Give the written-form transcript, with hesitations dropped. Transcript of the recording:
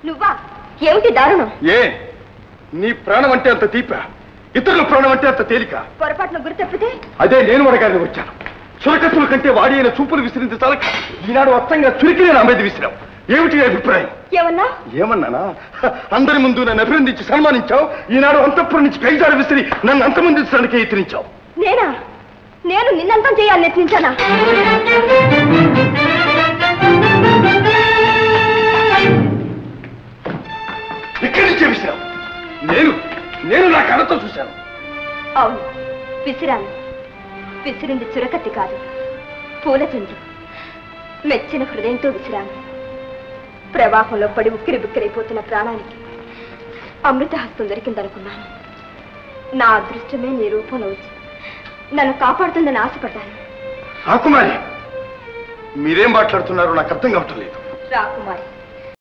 నువ్వా? ఏమిటి దారుణం? ఏ నీ ప్రాణం అంటే అంత తీప, ఇతరుల ప్రాణం అంటే అంత తేలిక? పొరపాటున గురి తప్పితే? అదే నేను అడగాలని వచ్చాను. చురకసుల కంటే వాడి అయిన చూపులు విసిరింది చాలక ఈనాడు అర్థంగా చురికి నేను అమ్మేది విసిరావు. ఏమిటి అభిప్రాయం? ఏమన్నా? ఏమన్నానా? అందరి ముందు నన్ను అభినందించి సన్మానించావు. ఈనాడు అంతఃపురం నుంచి కైజారు విసిరి నన్ను అంతమందించడానికి యత్నించావు. నేనా? నేను నిన్నంతం చేయాలని యత్నించానా? ఇక్కడి నుంచే విసిరావు. నేను నా కళ్ళతో చూశాను. అవును, విసిరాను. విసిరింది చురకత్తి కాదు, పూలచంద్రు. మెచ్చిన హృదయంతో విసిరాను. ప్రవాహంలో పడి ఉక్కిరి బిక్కిరైపోతున్న ప్రాణానికి అమృతహస్తం దొరికిందనుకున్నాను. నా అదృష్టమే నీ రూపంలో వచ్చి నన్ను కాపాడుతుందని ఆశపడ్డాను. రాకుమారి, మీరేం మాట్లాడుతున్నారో నాకు అర్థం కావటం లేదు. రాకుమారి